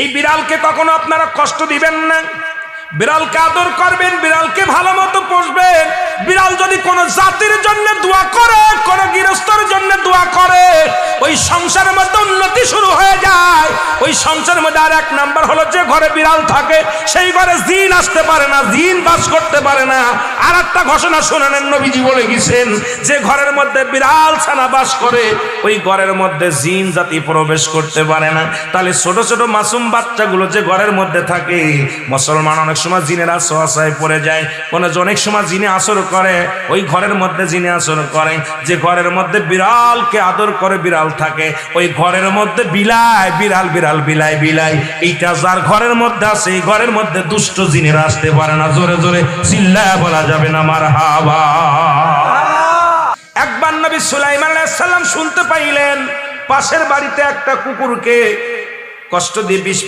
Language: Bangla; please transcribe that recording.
এই বিড়ালকে কখনো আপনারা কষ্ট দিবেন না, বিড়ালকে আদর করবেন, বিড়ালকে ভালো মতো পুষবেন। বিড়াল যদি কোনো জাতির জন্য দোয়া করে, কোনো গৃহস্থর জন্য দোয়া করে, ওই সংসারের মধ্যে উন্নতি শুরু হয়ে যায়। ওই সংসারের মধ্যে আর এক নাম্বার হলো, যে ঘরে বিড়াল থাকে সেই ঘরে জিন আসতে পারে না, জিন বাস করতে পারে না। আর একটা ঘোষণা শোনালেন, নবীজি বলে গেছেন, যে ঘরের মধ্যে বিড়াল ছানা বাস করে ওই ঘরের মধ্যে জিন জাতি প্রবেশ করতে পারে না। তাহলে ছোট ছোট মাসুম বাচ্চাগুলো যে ঘরের মধ্যে থাকে, মুসলমান অনেক সময় জিনের আশ্রয় পড়ে যায়, অনেক সময় জিনে আসর করে, ওই ঘরের মধ্যে জিনে আসর করে। যে ঘরের মধ্যে বিড়ালকে আদর করে বিড়াল থাকে, ওই ঘরের মধ্যে বিলাই বিড়াল বিড়াল বিলাই বিলাই, এইটা যার ঘরের মধ্যে আছে এই ঘরের মধ্যে দুষ্ট জিনেরা আসতে পারে না। জোরে জোরে চিল্লায়া বলা যাবে না মারহাবা। একবার নবী সুলাইমান আলাইহিস সালাম শুনতে পাইলেন পাশের বাড়িতে একটা কুকুরকে কষ্ট দিয়ে বিষ